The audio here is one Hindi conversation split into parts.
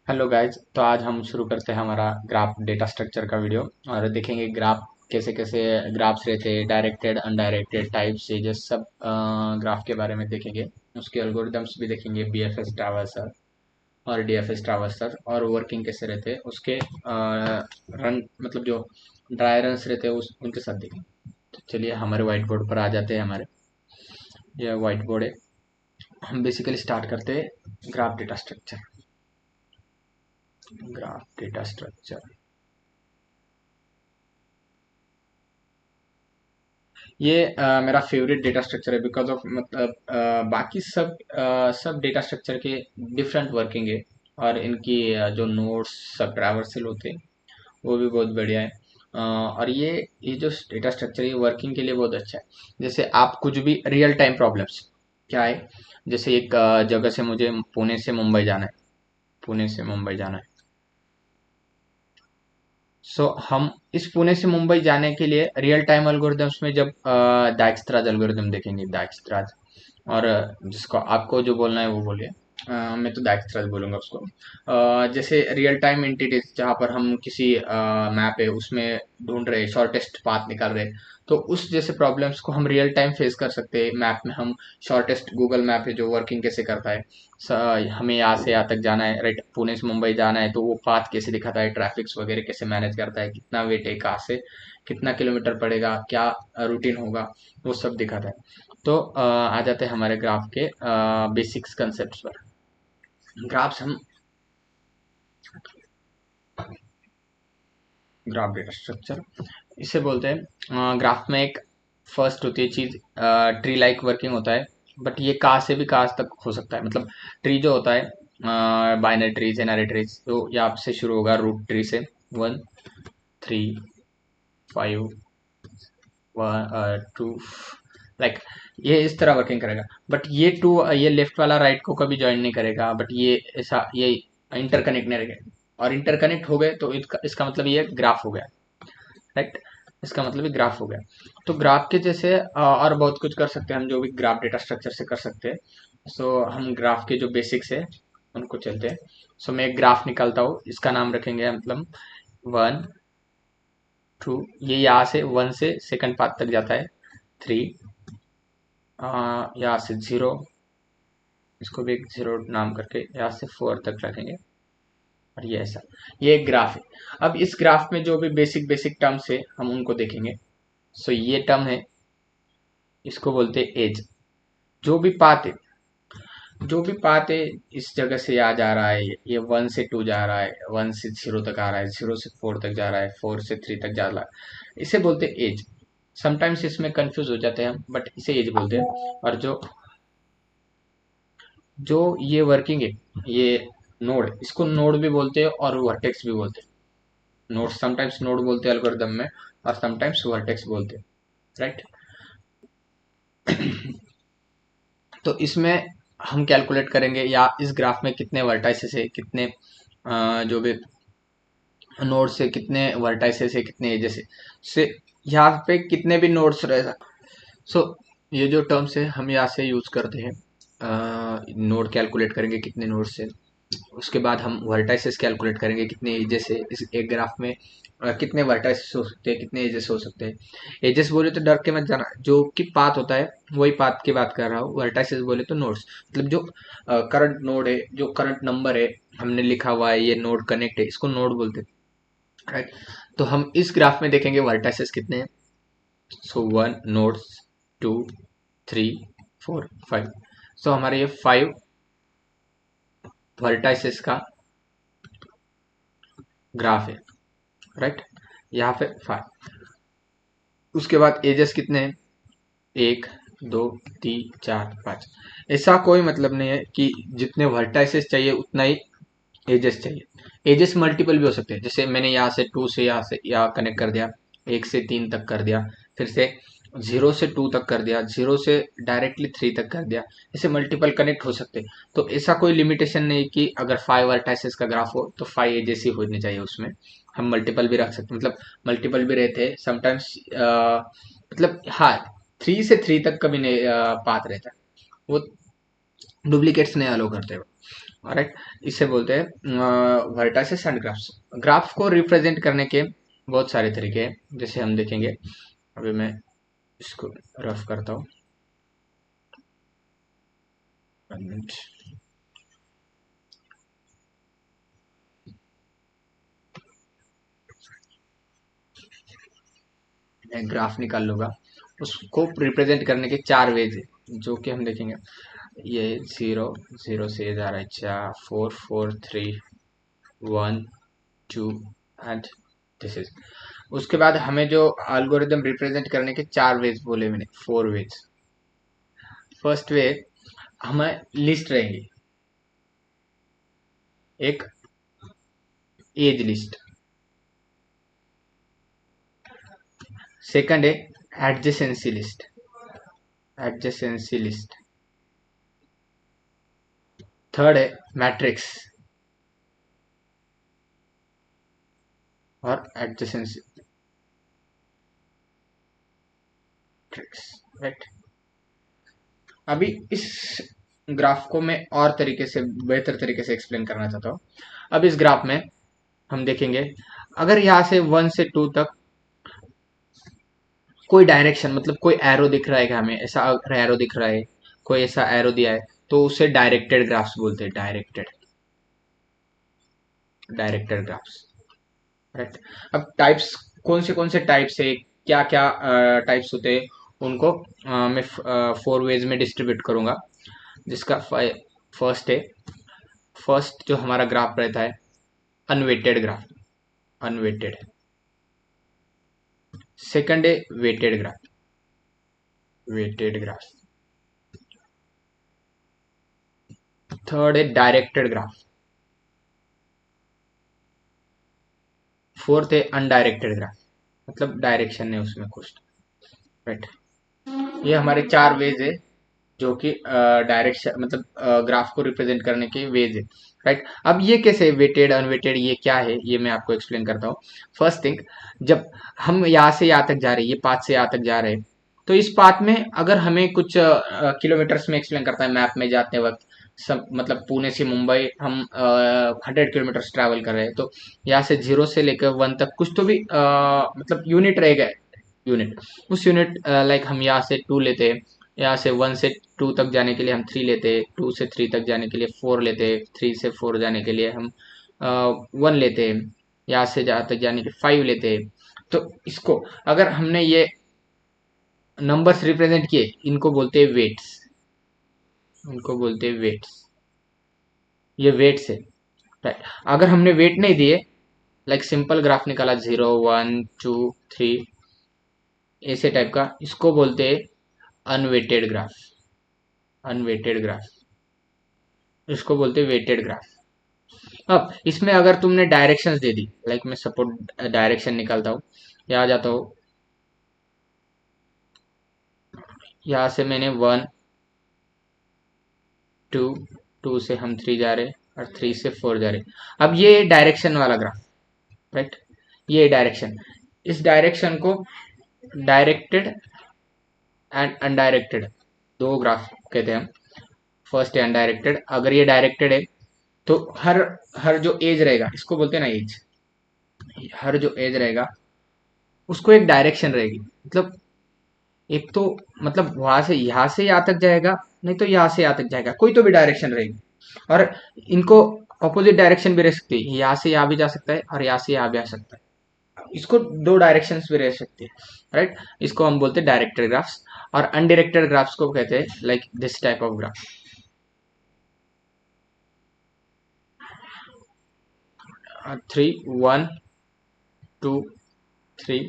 Hello guys. तो आज हम शुरू करते हैं हमारा ग्राफ डेटा स्ट्रक्चर का वीडियो और देखेंगे ग्राफ कैसे कैसे ग्राफ्स रहते हैं, डायरेक्टेड अनडायरेक्टेड टाइप से जो सब ग्राफ के बारे में देखेंगे। उसके एल्गोरिदम्स भी देखेंगे, बीएफएस ट्रावर्सर और डीएफएस ट्रावर्सर, और वर्किंग कैसे रहते हैं उसके रन मतलब जो ड्राई रन्स रहते हैं उस उनके साथ देखेंगे। तो चलिए हमारे व्हाइट बोर्ड पर आ जाते हैं। हमारे यह व्हाइट बोर्ड है। हम बेसिकली स्टार्ट करते हैं graph data structure. Graph data structure ये मेरा फेवरेट डेटा स्ट्रक्चर है बिकॉज ऑफ मतलब बाकी सब डेटा स्ट्रक्चर के डिफरेंट वर्किंग है, और इनकी जो नोड्स सब ट्रैवर्सल होते हैं वो भी बहुत बढ़िया है। और ये जो डेटा स्ट्रक्चर है वर्किंग के लिए बहुत अच्छा है। जैसे आप कुछ भी रियल टाइम प्रॉब्लम्स क्या है, जैसे एक जगह से मुझे पुणे से मुंबई जाना है, पुणे से मुंबई जाना है। हम इस पुणे से मुंबई जाने के लिए रियल टाइम एल्गोरिदम्स में जब डाइक्सट्राज एल्गोरिदम देखेंगे, डाइक्सट्राज, और जिसको आपको जो बोलना है वो बोलिए। मैं तो डाइक्सट्राज बोलूंगा उसको। जैसे रियल टाइम एंटिटीज जहाँ पर हम किसी मैप है उसमें ढूंढ रहे, शॉर्टेस्ट पाथ निकाल रहे, तो उस जैसे प्रॉब्लम्स को हम रियल टाइम फेस कर सकते हैं। मैप में हम शॉर्टेस्ट गूगल मैप है जो वर्किंग कैसे करता है, हमें यहाँ से यहाँ तक जाना है, राइट, पुणे से मुंबई जाना है, तो वो पाथ कैसे दिखाता है, ट्रैफिक्स वगैरह कैसे मैनेज करता है, कितना वेट है, कहाँ से कितना किलोमीटर पड़ेगा, क्या रूटीन होगा, वो सब दिखाता है। तो आ जाते हैं हमारे ग्राफ के बेसिक्स कंसेप्ट पर। ग्राफ्स हम ग्राफ डेटा स्ट्रक्चर इसे बोलते हैं। ग्राफ में एक फर्स्ट होती है चीज, ट्री लाइक वर्किंग होता है। बट ये कहाँ से भी कहाँ तक हो सकता है, मतलब ट्री जो होता है, बाइनरी ट्रीज, एनरी ट्रीज, तो ये आपसे शुरू होगा रूट ट्री से, 1 3 5 2, लाइक ये इस तरह वर्किंग करेगा। बट ये टू, ये लेफ्ट वाला राइट को कभी ज्वाइन नहीं करेगा, बट ये ऐसा ये इंटरकनेक्ट नहीं रहेगा। और इंटरकनेक्ट हो गए तो इसका मतलब ये ग्राफ हो गया, राइट। इसका मतलब ये ग्राफ हो गया। तो ग्राफ के जैसे और बहुत कुछ कर सकते हैं हम, जो भी ग्राफ डेटा स्ट्रक्चर से कर सकते हैं। हम ग्राफ के जो बेसिक्स है उनको चलते हैं। मैं एक ग्राफ निकालता हूँ, इसका नाम रखेंगे मतलब 1 2, ये यहाँ से 1 से सेकंड पार्ट तक जाता है, 3, यहाँ से 0, इसको भी एक 0 नाम करके यहाँ से 4 तक रखेंगे। और ये ऐसा, ये एक ग्राफ है। अब इस ग्राफ में जो भी बेसिक बेसिक टर्म्स है हम उनको देखेंगे। ये टर्म है, इसको बोलते हैं एज। जो भी पाथ है, जो भी पाथ है, इस जगह से आ जा रहा है, ये 1 से 2 जा रहा है, 1 से 0 तक आ रहा है, 0 से 4 तक जा रहा है, 4 से 3 तक जा रहा है, इसे बोलते हैं एज। समटाइम्स इसमें कंफ्यूज हो जाते हैं हम, बट इसे एज बोलते हैं। और जो जो ये वर्किंग है, ये नोड, इसको नोड भी बोलते हैं और वर्टेक्स भी बोलते हैं। नोड समटाइम्स नोड बोलते हैं एल्गोरिदम में, और समटाइम्स वर्टेक्स बोलते हैं, राइट। तो इसमें हम कैलकुलेट करेंगे या इस ग्राफ में कितने वर्टाइसेस है, कितने जो भी नोड से कितने वर्टाइसेस है, कितने एजेस है, से यहाँ पे कितने भी नोड्स रहे। सो ये जो टर्म्स है हम यहाँ से यूज करते हैं। नोड कैलकुलेट करेंगे कितने नोड से, उसके बाद हम वर्टाइसेस कैलकुलेट करेंगे कितने एजेस है इस एक ग्राफ में, कितने वर्टाइसेस हो सकते हैं, कितने एजेस हो सकते हैं। एजेस बोले तो डर के मत जाना, जो कि पाथ होता है वही पाथ की बात कर रहा हूँ। वर्टाइसेस बोले तो नोड्स, मतलब जो करंट नोड है, जो करंट नंबर है, हमने लिखा हुआ है ये नोड कनेक्ट है, इसको नोड बोलते हैं, राइट। तो हम इस ग्राफ में देखेंगे वर्टाइसेस कितने हैं। 1 नोड्स, 2 3 4 5। हमारे ये 5 वर्टाइसेस का ग्राफ है, राइट। यहाँ पे 5। उसके बाद एजेस कितने हैं, 1 2 3 4 5। ऐसा कोई मतलब नहीं है कि जितने वर्टाइसेस चाहिए उतना ही एजेस चाहिए। एजेस मल्टीपल भी हो सकते हैं, जैसे मैंने यहाँ से 2 से यहाँ से यहाँ कनेक्ट कर दिया, 1 से 3 तक कर दिया, फिर से 0 से 2 तक कर दिया, 0 से डायरेक्टली 3 तक कर दिया। ऐसे मल्टीपल कनेक्ट हो सकते हैं। तो ऐसा कोई लिमिटेशन नहीं कि अगर 5 वर्टाइसेस का ग्राफ हो तो 5 एजेस ही होने चाहिए उसमें। हम मल्टीपल भी रख सकते हैं, मतलब मल्टीपल भी रहते हैं समटाइम्स। मतलब हाँ, 3 से 3 तक कभी नहीं पाथ रहता है, वो डुप्लीकेट्स नहीं अलो करते हो। राइट। इसे बोलते हैं वर्टाइसेस एंड ग्राफ्स। ग्राफ को रिप्रेजेंट करने के बहुत सारे तरीके हैं, जैसे हम देखेंगे। अभी मैं इसको रफ करता हूँ। मैं ग्राफ निकाल लूंगा। उसको रिप्रेजेंट करने के चार वेज है, जो कि हम देखेंगे। ये 0 0 से जा रहा है, 4 4 3 1 2 एंड दिस इज। उसके बाद हमें जो एल्गोरिदम रिप्रेजेंट करने के चार वेज बोले मैंने, फोर वेज। फर्स्ट वे, हमें लिस्ट रहेंगी, एक एज लिस्ट। सेकंड है adjacency list, adjacency list. Third है मैट्रिक्स और एडजेसेंसी मैट्रिक्स, राइट। अभी इस ग्राफ को मैं और तरीके से, बेहतर तरीके से एक्सप्लेन करना चाहता हूँ। अब इस ग्राफ में हम देखेंगे, अगर यहाँ से 1 से 2 तक कोई डायरेक्शन, मतलब कोई एरो दिख रहा है क्या हमें, ऐसा अगर एरो दिख रहा है, कोई ऐसा एरो दिया है, तो उसे डायरेक्टेड ग्राफ्स बोलते हैं, डायरेक्टेड, डायरेक्टेड ग्राफ्स, राइट। अब टाइप्स, कौन से टाइप्स है, क्या क्या टाइप्स होते हैं, उनको मैं फोर वेज में डिस्ट्रीब्यूट करूंगा। जिसका फर्स्ट है, फर्स्ट जो हमारा ग्राफ रहता है, अनवेटेड ग्राफ, अनवेटेड। सेकंड है weighted graph, weighted graph. Third है डायरेक्टेड ग्राफ। फोर्थ है अनडायरेक्टेड ग्राफ, मतलब डायरेक्शन है उसमें कुछ, राइट। ये हमारे चार वेज है, जो कि डायरेक्शन, मतलब ग्राफ को रिप्रेजेंट करने के वेज है, राइट। अब ये कैसे वेटेड अनवेटेड, ये क्या है, ये मैं आपको एक्सप्लेन करता हूँ। फर्स्ट थिंग, जब हम यहाँ से यहाँ तक जा रहे हैं, ये पाथ से यहाँ तक जा रहे हैं, तो इस पाथ में अगर हमें कुछ किलोमीटर्स में एक्सप्लेन करता है मैप में जाते वक्त, सब मतलब पुणे से मुंबई हम 100 किलोमीटर ट्रैवल कर रहे हैं, तो यहाँ से 0 से लेकर 1 तक कुछ तो भी मतलब यूनिट रहेगा, यूनिट। उस यूनिट लाइक हम यहाँ से 2 लेते हैं, यहाँ से 1 से 2 तक जाने के लिए हम 3 लेते हैं, 2 से 3 तक जाने के लिए 4 लेते हैं, 3 से 4 जाने के लिए हम 1 लेते हैं, यहाँ से जहाँ तक जाने के 5 लेते हैं। तो इसको अगर हमने ये नंबर्स रिप्रेजेंट किए, इनको बोलते हैं वेट्स, इनको बोलते हैं वेट्स। ये वेट्स है, राइट। अगर हमने वेट नहीं दिए, लाइक सिंपल ग्राफ निकाला 0 1 2 3 ऐसे टाइप का, इसको बोलते हैं अनवेटेड ग्राफ, अनवेटेड ग्राफ, इसको बोलते हैं वेटेड ग्राफ। अब इसमें अगर तुमने डायरेक्शंस दे दी, लाइक मैं सपोर्ट डायरेक्शन निकालता हूँ, यहाँ जाता हूँ, यहाँ से मैंने 1 2 से हम 3 जा रहे, और 3 से 4 जा रहे। अब ये डायरेक्शन वाला ग्राफ, राइट, ये डायरेक्शन, इस डायरेक्शन को डायरेक्टेड एंड अनडायरेक्टेड दो ग्राफ कहते हैं हम। फर्स्ट है अनडायरेक्टेड। अगर ये डायरेक्टेड है, तो हर हर जो एज रहेगा, इसको बोलते हैं ना एज, हर जो एज रहेगा उसको एक डायरेक्शन रहेगी, मतलब एक तो, मतलब वहां से यहाँ तक जाएगा, नहीं तो यहाँ से यहाँ तक जाएगा, कोई तो भी डायरेक्शन रहेगी। और इनको अपोजिट डायरेक्शन भी रह सकती है, यहाँ से यहाँ भी जा सकता है और यहाँ से यहाँ भी आ सकता है, इसको दो डायरेक्शंस भी रह सकती है, राइट। इसको हम बोलते हैं डायरेक्टेड ग्राफ्स। और अनडायरेक्टेड ग्राफ्स को कहते हैं like this type of graph, 3 1 2 3,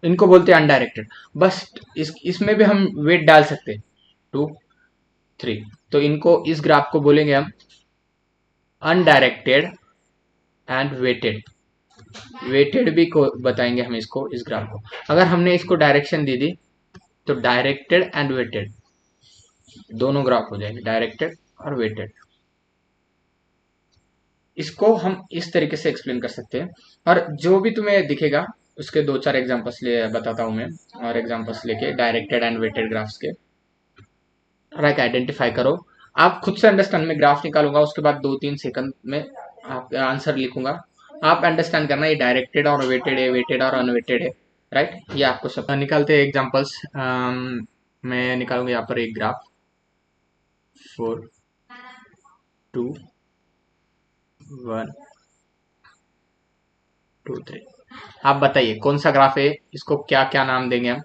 इनको बोलते हैं अनडायरेक्टेड। बस इसमें भी हम वेट डाल सकते हैं, 2 3, तो इनको, इस ग्राफ को बोलेंगे हम अनडायरेक्टेड एंड वेटेड। वेटेड भी को बताएंगे हम इसको, इस ग्राफ को। अगर हमने इसको डायरेक्शन दे दी, तो डायरेक्टेड एंड वेटेड दोनों ग्राफ हो जाएंगे, डायरेक्टेड और वेटेड। इसको हम इस तरीके से एक्सप्लेन कर सकते हैं। और जो भी तुम्हें दिखेगा, उसके दो चार एग्जांपल्स ले बताता हूं मैं, और एग्जांपल्स लेके डायरेक्टेड एंड वेटेड ग्राफ्स के, लाइक आइडेंटिफाई करो। आप खुद से अंडरस्टैंड, में ग्राफ निकालूंगा उसके बाद 2-3 सेकंड में आप आंसर लिखूंगा, आप अंडरस्टैंड करना ये डायरेक्टेड और वेटेड है, वेटेड और अनवेटेड है, राइट। ये आपको सब निकालते हैं एग्जांपल्स। मैं निकालूंगा यहाँ पर एक ग्राफ 4, 2, 1, 2, 3। आप बताइए कौन सा ग्राफ है, इसको क्या क्या नाम देंगे हम।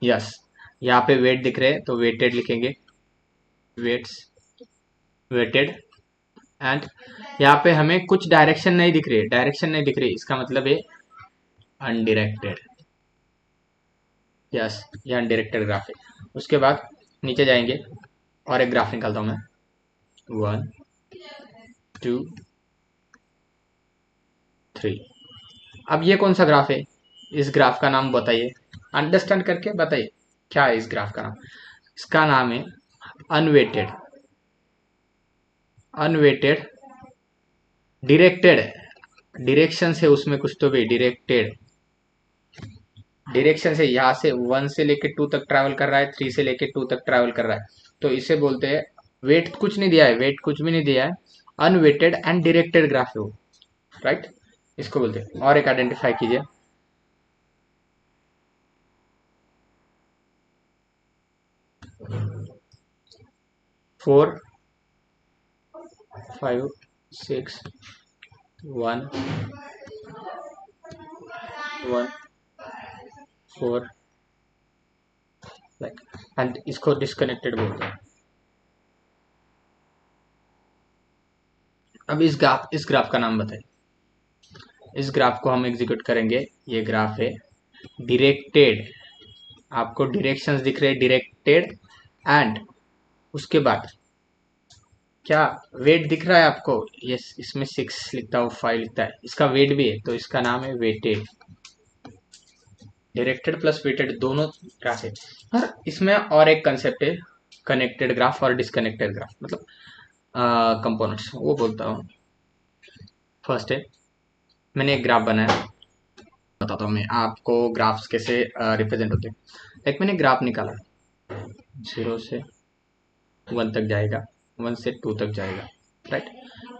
यस, यहाँ पे वेट दिख रहे हैं तो वेटेड लिखेंगे, वेट्स, वेटेड। एंड यहाँ पे हमें कुछ डायरेक्शन नहीं दिख रही, डायरेक्शन नहीं दिख रही, इसका मतलब है अनडिरेक्टेड। यस, ये अनडिरेक्टेड ग्राफ है। उसके बाद नीचे जाएंगे और एक ग्राफ निकालता हूँ मैं, 1, 2, 3। अब ये कौन सा ग्राफ है, इस ग्राफ का नाम बताइए, अंडरस्टैंड करके बताइए क्या है इस ग्राफ का नाम। इसका नाम है अनवेटेड, अनवेटेड डिरेक्टेड, डिरेक्शन से उसमें कुछ तो भी डिरेक्टेड, डायरेक्शन से यहाँ से 1 से लेके 2 तक ट्रैवल कर रहा है, 3 से लेके 2 तक ट्रैवल कर रहा है, तो इसे बोलते हैं, वेट कुछ नहीं दिया है, वेट कुछ भी नहीं दिया है, अनवेटेड एंड डायरेक्टेड ग्राफ है वो, राइट। इसको बोलते हैं। और एक आइडेंटिफाई कीजिए, 4, 5, 6, 1, 1, 4, लाइक, एंड इसको डिस्कनेक्टेड बोलते हैं। अब इस ग्राफ का नाम बताइए। इस ग्राफ को हम एग्जीक्यूट करेंगे, ये ग्राफ है डायरेक्टेड, आपको डायरेक्शंस दिख रहे हैं डायरेक्टेड, एंड उसके बाद क्या वेट दिख रहा है आपको, यस, इसमें 6 लिखता हूँ, 5 लिखता है, इसका वेट भी है तो इसका नाम है वेटेड। डायरेक्टेड प्लस वेटेड दोनों ग्राफ है। और इसमें और एक कंसेप्ट है कनेक्टेड ग्राफ और डिसकनेक्टेड ग्राफ, मतलब कंपोनेंट्स, वो बोलता हूँ। फर्स्ट है, मैंने एक ग्राफ बनाया, बताता हूँ मैं आपको ग्राफ्स कैसे रिप्रेजेंट होते हैं। लाइक मैंने ग्राफ निकाला, 0 से 1 तक जाएगा, 1 से 2 तक जाएगा, राइट।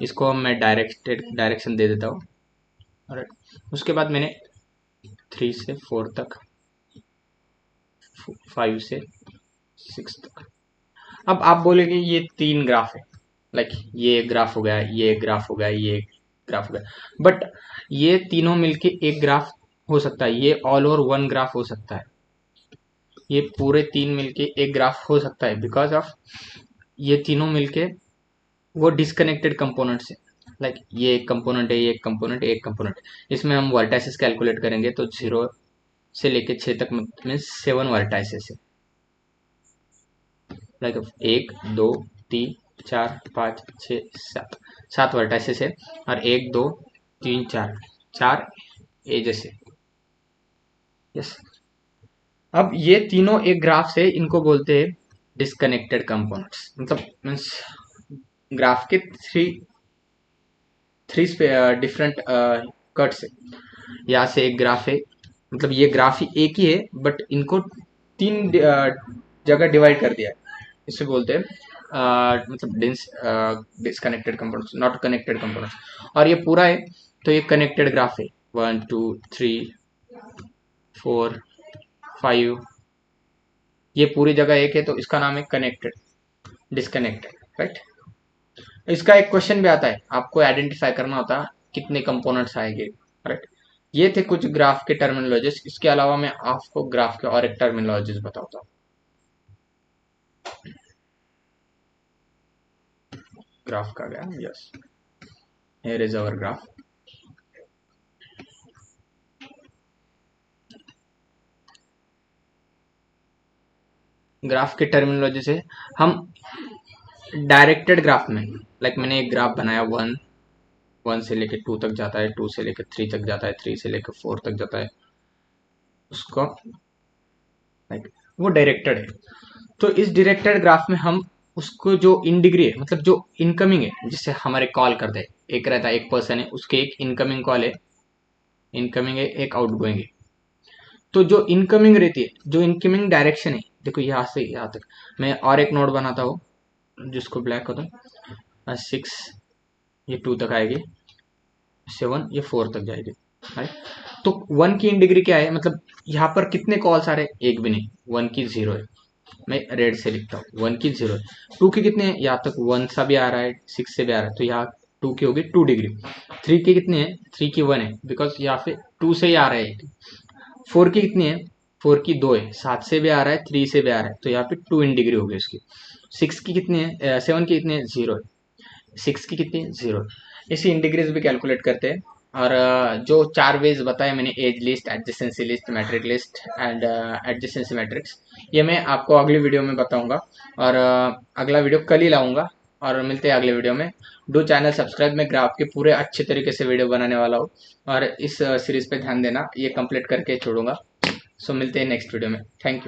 इसको मैं डायरेक्शन दे देता हूँ, राइट। उसके बाद मैंने 3 से 4 तक, 5 से 6 तक। अब आप बोलेंगे ये 3 ग्राफ है, लाइक ये एक ग्राफ हो गया, ये एक ग्राफ हो गया, ये एक ग्राफ हो गया, बट ये तीनों मिलके एक ग्राफ हो सकता है, ये ऑल ओवर 1 ग्राफ हो सकता है, ये पूरे 3 मिलके एक ग्राफ हो सकता है, बिकॉज ऑफ ये तीनों मिलके वो डिस्कनेक्टेड कंपोनेंट्स है। लाइक ये एक कंपोनेंट है, ये एक कंपोनेंट, एक कंपोनेंट। इसमें हम वर्टाइसेस कैलकुलेट करेंगे तो 0 से लेके 6 तक में 7 वर्टाइसेस है, लाइक 1, 2, 3, 4, 5, 6, 7, 7 वर्टाइसेस है, और 1, 2, 3, 4, 4 एजेस है। यस, अब ये तीनों एक ग्राफ से, इनको बोलते हैं डिस्कनेक्टेड कंपोनेंट्स, मतलब मीन्स ग्राफ के थ्री थ्री डिफरेंट कट्स है। यहाँ से एक ग्राफ है, मतलब ये ग्राफ ही एक ही है, बट इनको 3 जगह डिवाइड कर दिया है, इसे बोलते हैं मतलब disconnected components, not connected components. और ये पूरा है तो ये कनेक्टेड ग्राफ है, 1, 2, 3, 4, 5, ये पूरी जगह एक है तो इसका नाम है कनेक्टेड, डिस्कनेक्टेड, राइट। इसका एक क्वेश्चन भी आता है, आपको आइडेंटिफाई करना होता है कितने कंपोनेंट्स आएंगे, राइट। ये थे कुछ ग्राफ के टर्मिनोलॉजीज, इसके अलावा मैं आपको ग्राफ के और एक टर्मिनोलॉजीज बताता हूँ। ग्राफ का गया, yes, here is our graph. Graph के टर्मिनोलॉजी से हम डायरेक्टेड ग्राफ में, लाइक मैंने एक ग्राफ बनाया, 1 से लेके 2 तक जाता है, 2 से लेके 3 तक जाता है, 3 से लेके 4 तक जाता है, उसको लाइक वो डायरेक्टेड है। तो इस डायरेक्टेड ग्राफ में हम उसको जो इन डिग्री है, मतलब जो इनकमिंग है, जिससे हमारे कॉल करते हैं, एक रहता है, एक पर्सन है, उसके एक इनकमिंग कॉल है, इनकमिंग है, एक आउटगोइंग है। तो जो इनकमिंग रहती है, जो इनकमिंग डायरेक्शन है, देखो यहाँ से यहाँ तक मैं और एक नोड बनाता हूँ, जिसको ब्लैक होता है 6, ये 2 तक आएगी, 7 ये 4 तक जाएगी, राइट। तो 1 की इन डिग्री क्या है, मतलब यहाँ पर कितने कॉल्स आ रहे हैं, एक भी नहीं, 1 की 0 है, मैं रेड से लिखता हूँ, 1 की 0 है। 2 की कितने हैं, यहाँ तक 1 सा भी आ रहा है, 6 से भी आ रहा है, तो यहाँ 2 की होगी 2 डिग्री। 3 की कितने हैं, 3 की 1 है, बिकॉज यहाँ पे 2 से ही आ रहा है। 4 की कितनी है, 4 की 2 है, 7 से भी आ रहा है, 3 से भी आ रहा है, तो यहाँ पे 2 इन डिग्री होगी उसकी। 6 की कितनी है, 7 की कितनी है, 0 है। 6 की कितनी है, 0। इसी इन डिग्रीज भी कैलकुलेट करते हैं। और जो 4 वेज बताए मैंने, edge list, adjacency list, matrix list and adjacency matrix, ये मैं आपको अगली वीडियो में बताऊंगा। और अगला वीडियो कल ही लाऊंगा। और मिलते हैं अगले वीडियो में। डू चैनल सब्सक्राइब, मैं ग्राफ के पूरे अच्छे तरीके से वीडियो बनाने वाला हूँ। और इस सीरीज पे ध्यान देना, ये कंप्लीट करके छोड़ूंगा। सो मिलते हैं नेक्स्ट वीडियो में। Thank you.